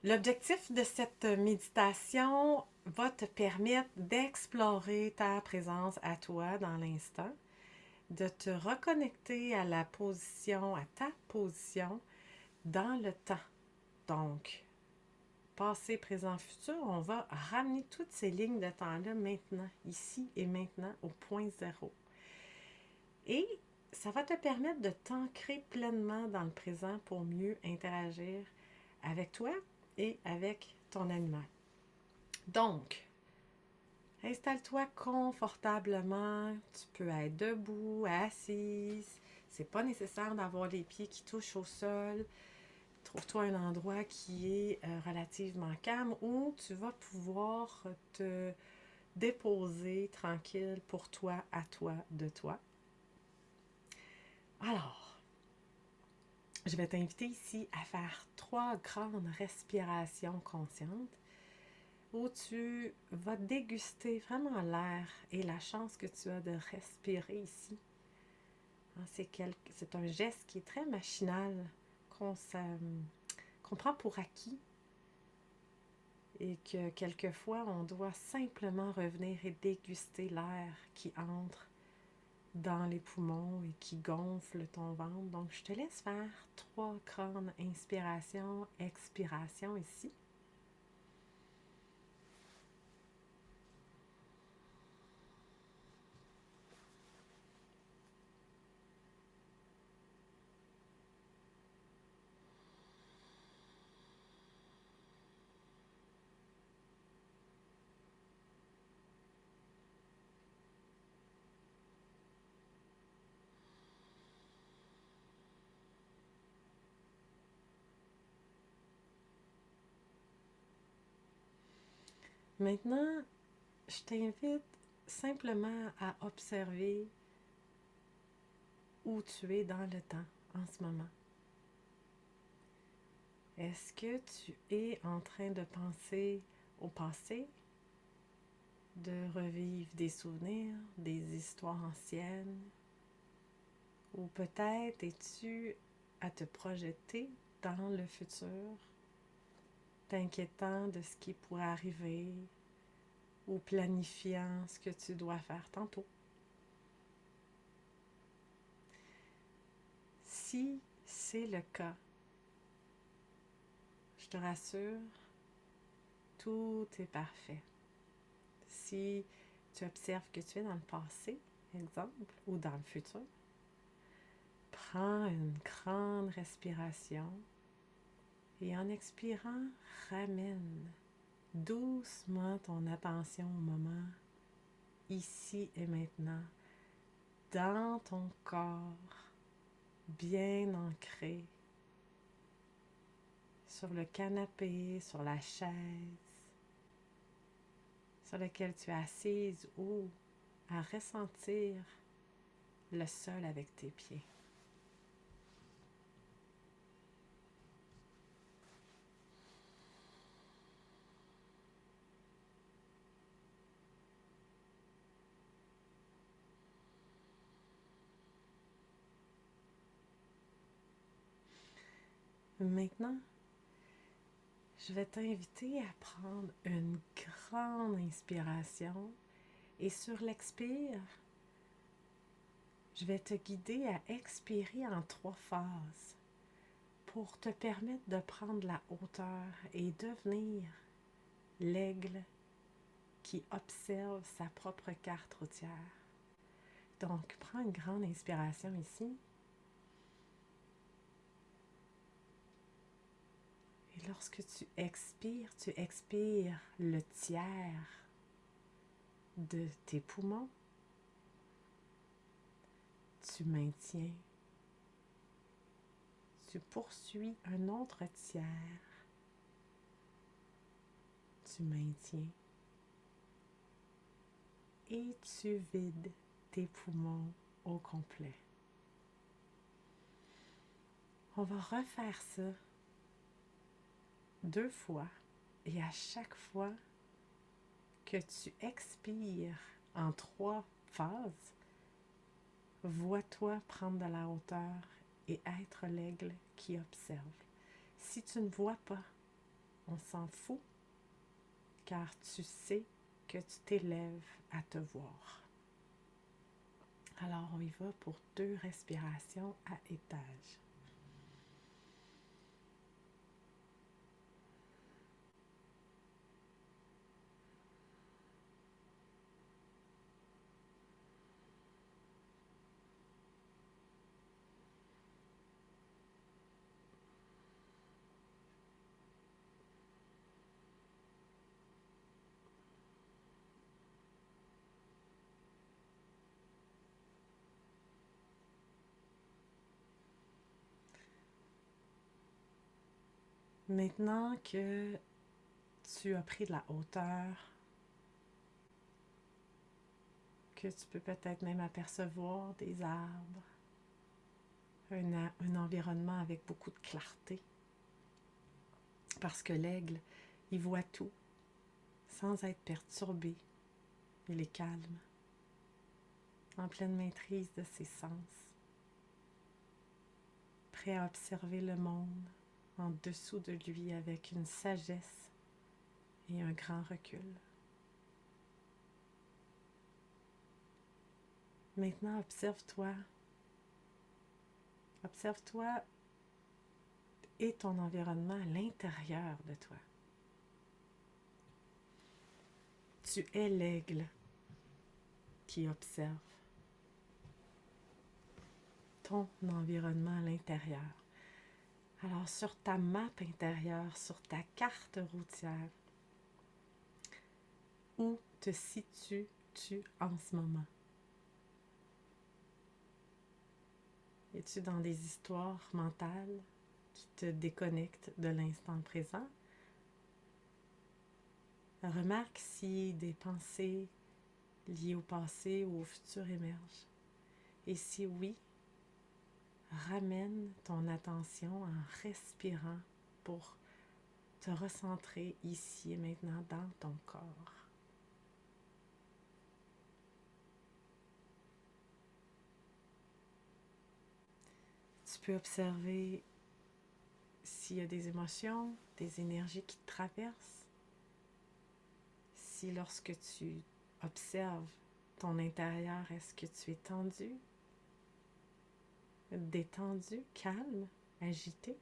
L'objectif de cette méditation va te permettre d'explorer ta présence à toi dans l'instant, de te reconnecter à la position, à ta position dans le temps. Donc, passé, présent, futur, on va ramener toutes ces lignes de temps-là maintenant, ici et maintenant, au point zéro. Et ça va te permettre de t'ancrer pleinement dans le présent pour mieux interagir avec toi et avec ton animal. Donc, installe-toi confortablement. Tu peux être debout, assise. C'est pas nécessaire d'avoir les pieds qui touchent au sol. Trouve-toi un endroit qui est relativement calme où tu vas pouvoir te déposer tranquille pour toi, à toi, de toi. Alors, je vais t'inviter ici à faire 3 grandes respirations conscientes où tu vas déguster vraiment l'air et la chance que tu as de respirer ici. C'est un geste qui est très machinal, qu'on prend pour acquis et que quelquefois on doit simplement revenir et déguster l'air qui entre dans les poumons et qui gonfle ton ventre. Donc je te laisse faire 3 grandes inspirations, expirations ici. Maintenant, je t'invite simplement à observer où tu es dans le temps en ce moment. Est-ce que tu es en train de penser au passé, de revivre des souvenirs, des histoires anciennes? Ou peut-être es-tu à te projeter dans le futur, t'inquiétant de ce qui pourrait arriver ou planifiant ce que tu dois faire tantôt? Si c'est le cas, je te rassure, tout est parfait. Si tu observes que tu es dans le passé, exemple, ou dans le futur, prends une grande respiration et en expirant, ramène doucement ton attention au moment, ici et maintenant, dans ton corps, bien ancré, sur le canapé, sur la chaise, sur lequel tu es assise ou à ressentir le sol avec tes pieds. Maintenant, je vais t'inviter à prendre une grande inspiration et sur l'expire, je vais te guider à expirer en 3 phases pour te permettre de prendre la hauteur et devenir l'aigle qui observe sa propre carte routière. Donc, prends une grande inspiration ici. Et lorsque tu expires le tiers de tes poumons. Tu maintiens. Tu poursuis un autre tiers. Tu maintiens. Et tu vides tes poumons au complet. On va refaire ça 2 fois. Et à chaque fois que tu expires en 3 phases, vois-toi prendre de la hauteur et être l'aigle qui observe. Si tu ne vois pas, on on s'en fout, car tu sais que tu t'élèves à te voir. Alors, on y va pour 2 respirations à étage. Maintenant que tu as pris de la hauteur, que tu peux peut-être même apercevoir des arbres, un environnement avec beaucoup de clarté, parce que l'aigle, il voit tout sans être perturbé. Il est calme, en pleine maîtrise de ses sens, prêt à observer le monde en dessous de lui avec une sagesse et un grand recul. Maintenant, observe-toi. Observe-toi et ton environnement à l'intérieur de toi. Tu es l'aigle qui observe ton environnement à l'intérieur. Alors, sur ta map intérieure, sur ta carte routière, où te situes-tu en ce moment? Es-tu dans des histoires mentales qui te déconnectent de l'instant présent? Remarque si des pensées liées au passé ou au futur émergent. Et si oui, ramène ton attention en respirant pour te recentrer ici et maintenant dans ton corps. Tu peux observer s'il y a des émotions, des énergies qui te traversent. Si lorsque tu observes ton intérieur, est-ce que tu es tendu, détendu, calme, agité?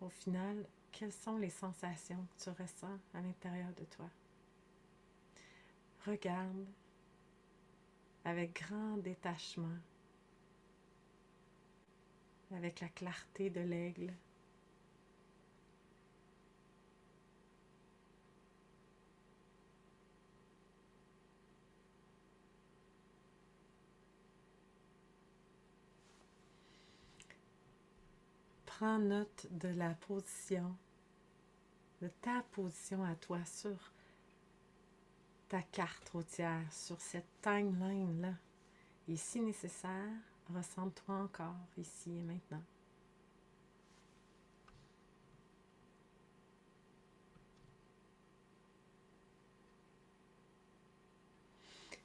Au final, quelles sont les sensations que tu ressens à l'intérieur de toi? Regarde avec grand détachement, avec la clarté de l'aigle. Prends note de la position, de ta position à toi sur ta carte routière, sur cette timeline-là. Et si nécessaire, ressens-toi encore ici et maintenant.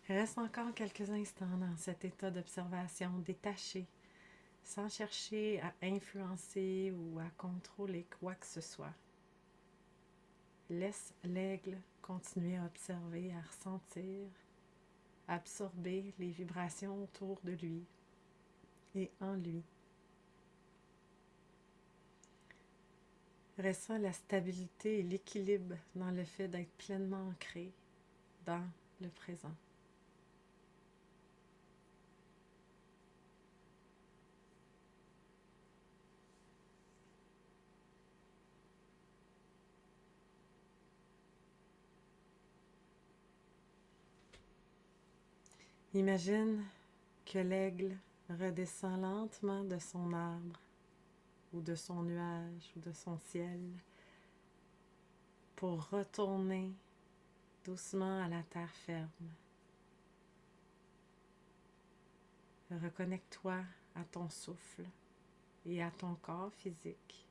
Reste encore quelques instants dans cet état d'observation détaché, sans chercher à influencer ou à contrôler quoi que ce soit. Laisse l'aigle continuer à observer, à ressentir, à absorber les vibrations autour de lui et en lui. Ressens la stabilité et l'équilibre dans le fait d'être pleinement ancré dans le présent. Imagine que l'aigle redescend lentement de son arbre ou de son nuage ou de son ciel pour retourner doucement à la terre ferme. Reconnecte-toi à ton souffle et à ton corps physique.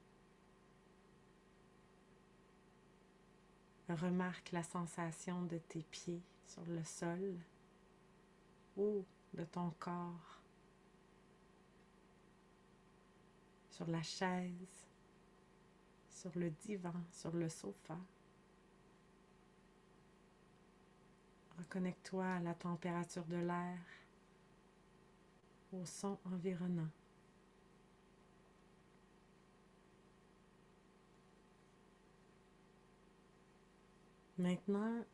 Remarque la sensation de tes pieds sur le sol ou de ton corps sur la chaise, sur le divan, sur le sofa. Reconnecte-toi à la température de l'air, au son environnant. Maintenant,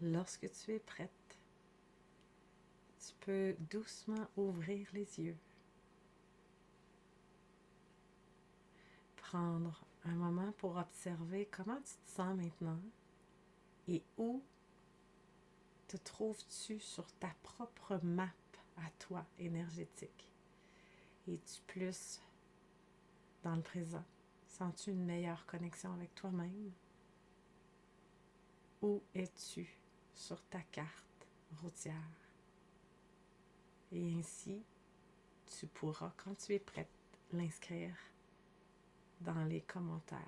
lorsque tu es prête, tu peux doucement ouvrir les yeux. Prendre un moment pour observer comment tu te sens maintenant et où te trouves-tu sur ta propre map à toi énergétique. Es-tu plus dans le présent? Sens-tu une meilleure connexion avec toi-même? Où es-tu sur ta carte routière? Et ainsi, tu pourras, quand tu es prête, l'inscrire dans les commentaires.